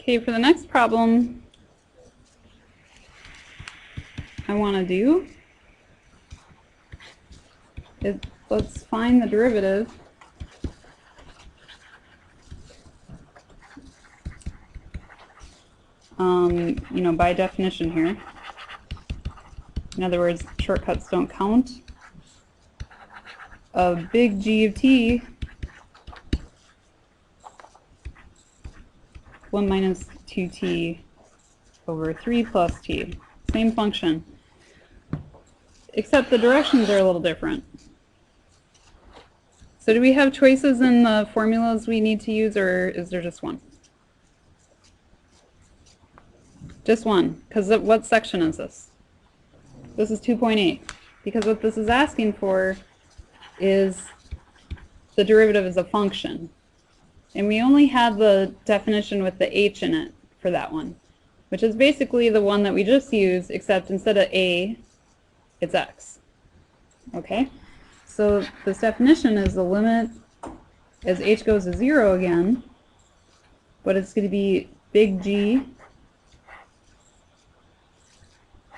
Okay, for the next problem I want to do is let's find the derivative by definition here. In other words, shortcuts don't count. Of big G of t 1 minus 2t over 3 plus t. Same function, except the directions are a little different. So do we have choices in the formulas we need to use, or is there just one? Just one, because what section is this? This is 2.8, because what this is asking for is the derivative as a function. And we only had the definition with the h in it for that one, which is basically the one that we just used, except instead of a, it's x. Okay? So this definition is the limit as h goes to 0 again, but it's going to be big G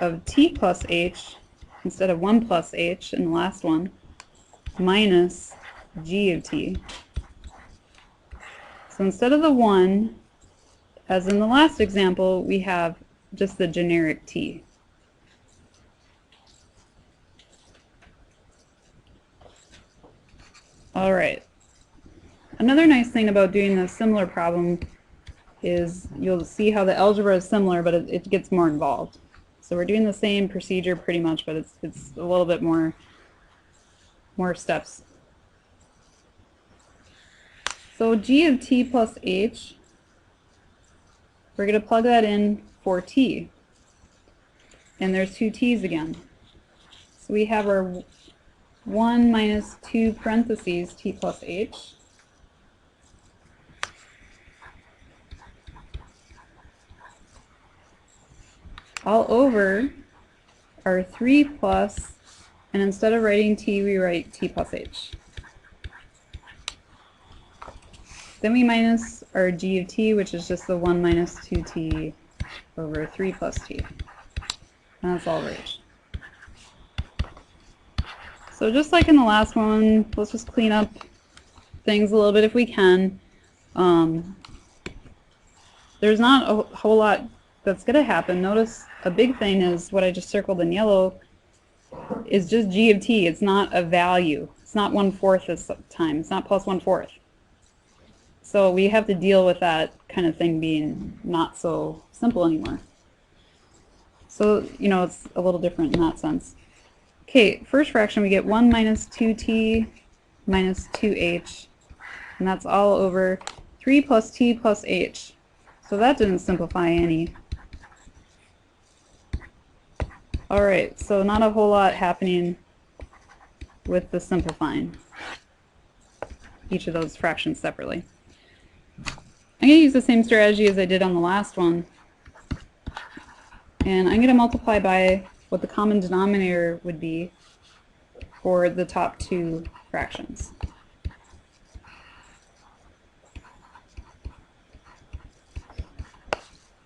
of t plus h instead of 1 plus h in the last one, minus g of t. So instead of the 1, as in the last example, we have just the generic t. All right. Another nice thing about doing a similar problem is you'll see how the algebra is similar, but it gets more involved. So we're doing the same procedure pretty much, but it's a little bit more steps. So g of t plus h, we're going to plug that in for t. And there's two t's again. So we have our 1 minus 2 parentheses t plus h. All over our 3 plus, and instead of writing t, we write t plus h. Then we minus our g of t, which is just the 1 minus 2t over 3 plus t. And that's all right. So just like in the last one, let's just clean up things a little bit if we can. There's not a whole lot that's going to happen. Notice a big thing is what I just circled in yellow is just g of t. It's not a value. It's not 1/4 this time. It's not plus 1/4. So we have to deal with that kind of thing being not so simple anymore. So, it's a little different in that sense. Okay, first fraction we get 1 minus 2t minus 2h, and that's all over 3 plus t plus h. So that didn't simplify any. Alright, so not a whole lot happening with the simplifying each of those fractions separately. I'm going to use the same strategy as I did on the last one, and I'm going to multiply by what the common denominator would be for the top two fractions.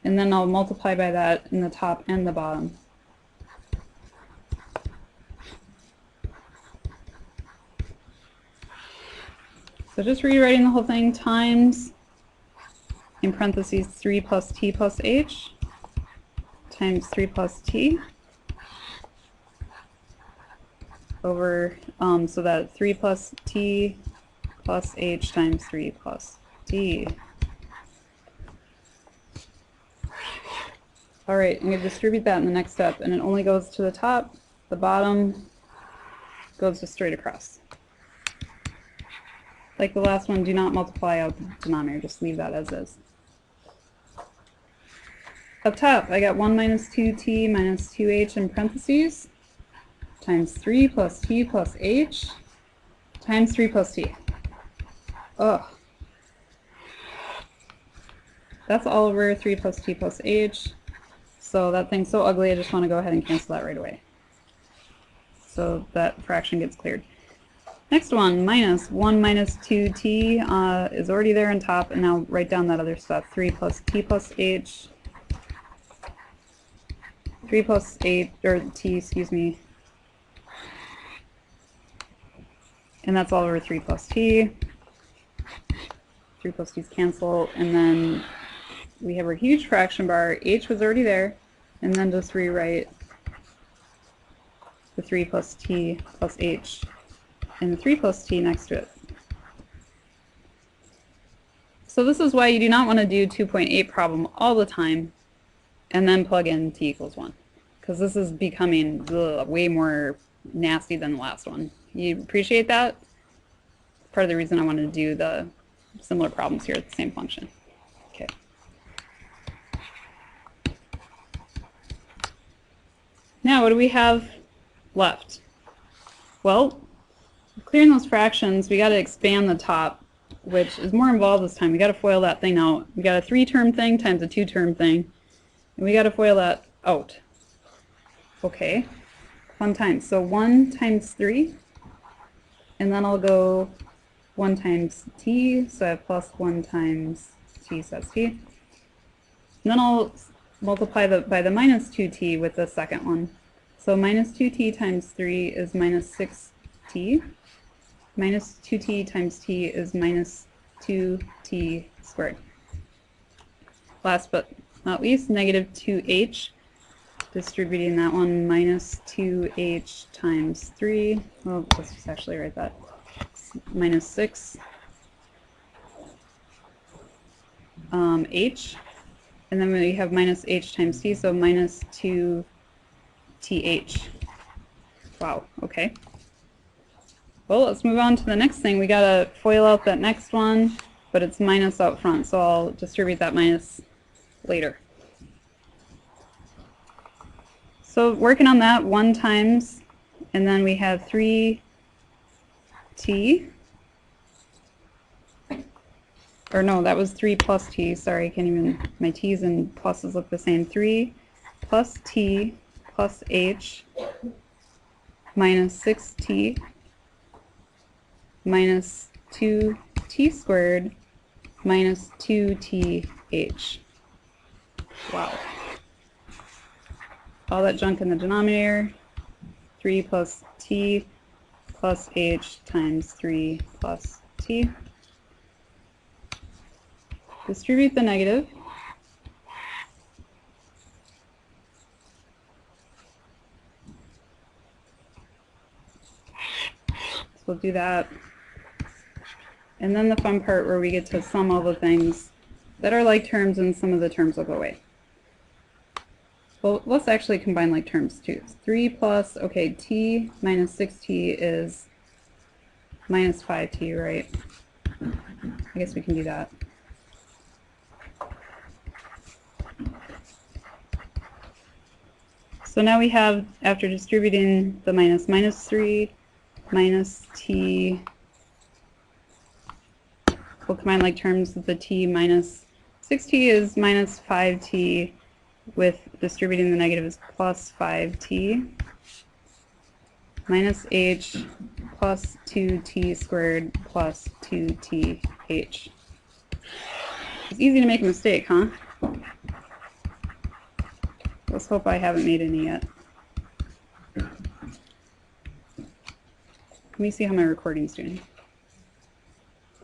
And then I'll multiply by that in the top and the bottom. So just rewriting the whole thing, times, in parentheses, 3 plus t plus h, times 3 plus t, over, so that 3 plus t plus h times 3 plus t. Alright, I'm going to distribute that in the next step, and it only goes to the top, the bottom goes just straight across. Like the last one, do not multiply out the denominator, just leave that as is. Up top, I got 1 minus 2t minus 2h in parentheses, times 3 plus t plus h, times 3 plus t. Ugh. That's all over 3 plus t plus h. So that thing's so ugly, I just want to go ahead and cancel that right away. So that fraction gets cleared. Next one, minus 1 minus 2t is already there on top, and now write down that other stuff. 3 plus t plus h. 3 plus 8, or t, excuse me. And that's all over 3 plus t. 3 plus t's cancel, and then we have our huge fraction bar. H was already there, and then just rewrite the 3 plus t plus h and the 3 plus t next to it. So this is why you do not want to do 2.8 problem all the time and then plug in t equals 1, because this is becoming way more nasty than the last one. You appreciate that? Part of the reason I wanted to do the similar problems here at the same function. Okay. Now what do we have left? Well, clearing those fractions, we got to expand the top, which is more involved this time. We got to FOIL that thing out. We got a 3-term thing times a 2-term thing, and we got to FOIL that out. Okay, fun times. So 1 times 3, and then I'll go 1 times t, so I have plus 1 times t, so that's t. And then I'll multiply by the minus 2t with the second one. So minus 2t times 3 is minus 6t. Minus 2t times t is minus 2t squared. Last but not least, negative 2h. Distributing that one, minus 2h times 3. Oh, let's just actually write that. Minus 6 h, and then we have minus h times t, so minus 2th. Wow, okay. Well, let's move on to the next thing. We gotta FOIL out that next one, but it's minus out front, so I'll distribute that minus later. So working on that, 1 times, and then we have 3t, or no, that was 3 plus t, sorry, I can't even, my t's and pluses look the same. 3 plus t plus h minus 6t minus 2t squared minus 2th. Wow. All that junk in the denominator. 3 plus t plus h times 3 plus t. Distribute the negative. So we'll do that. And then the fun part where we get to sum all the things that are like terms, and some of the terms will go away. Well, let's actually combine like terms too. 3 plus, okay, t minus 6t is minus 5t, right? I guess we can do that. So now we have, after distributing the minus, minus 3 minus t, we'll combine like terms with the t minus 6t is minus 5t, with distributing the negative is plus 5t, minus h plus 2t squared plus 2th. It's easy to make a mistake, huh? Let's hope I haven't made any yet. Let me see how my recording's doing.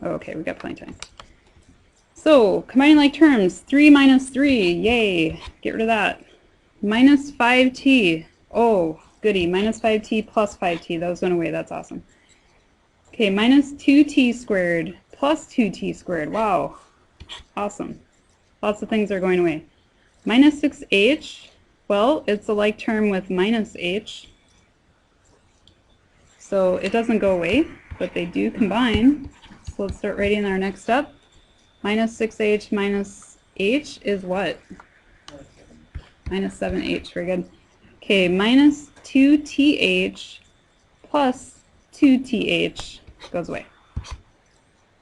Oh, okay, we got plenty of time. So, combining like terms, 3 minus 3, yay, get rid of that. Minus 5t, oh, goody, minus 5t plus 5t, those went away, that's awesome. Okay, minus 2t squared plus 2t squared, wow, awesome. Lots of things are going away. Minus 6h, well, it's a like term with minus h, so it doesn't go away, but they do combine. So let's start writing our next step. Minus 6h minus h is what? Minus 7h, very good. Okay, minus 2th plus 2th goes away.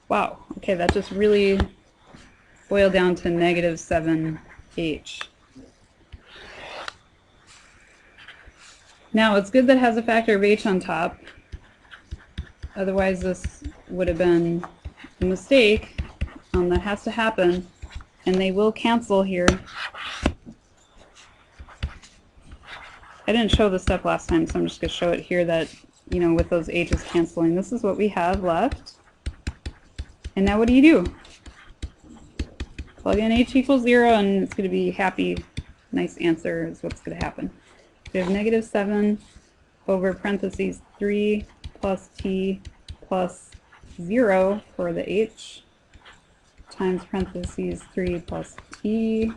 Wow, okay, that just really boiled down to negative 7h. Now, it's good that it has a factor of h on top. Otherwise this would have been a mistake. That has to happen. And they will cancel here. I didn't show this step last time, so I'm just going to show it here that, you know, with those h's canceling, this is what we have left. And now what do? Plug in h equals 0, and it's going to be happy, nice answer is what's going to happen. We have negative 7 over parentheses 3 plus t plus 0 for the h times parentheses 3 plus t.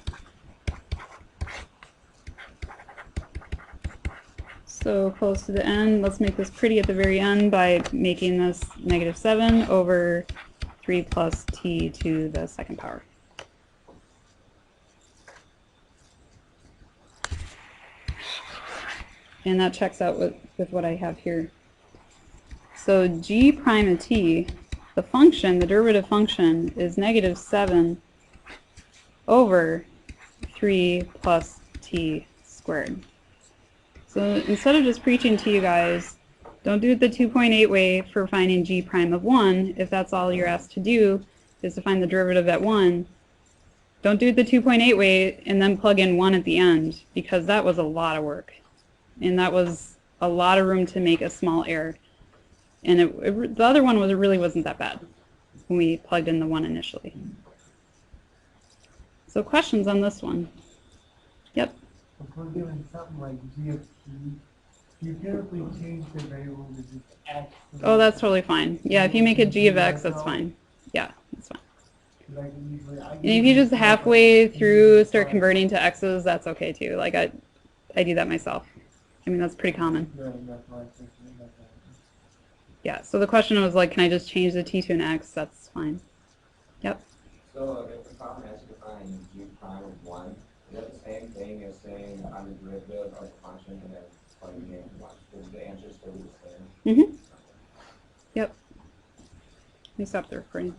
So close to the end. Let's make this pretty at the very end by making this negative 7 over 3 plus t to the second power. And that checks out with what I have here. So g prime of t, the function, the derivative function, is negative 7 over 3 plus t squared. So instead of just preaching to you guys, don't do it the 2.8 way for finding g prime of 1, if that's all you're asked to do, is to find the derivative at 1. Don't do it the 2.8 way and then plug in 1 at the end, because that was a lot of work. And that was a lot of room to make a small error. And the other one really wasn't that bad when we plugged in the 1 initially. So questions on this one? Yep. If we're given something like g of t, you carefully change the variable to just x. Oh, that's totally fine. Yeah, if you make it g of x, that's fine. Yeah, that's fine. And if you just halfway through start converting to x's, that's okay too. Like I do that myself. I mean, that's pretty common. Yeah, so the question was like, can I just change the t to an x? That's fine. Yep. So if the problem has to find g prime of 1, is that the same thing as saying find the derivative of the function and then plugging in 1? Does the answer still be the same? Mm-hmm. Yep. Let me stop the recording.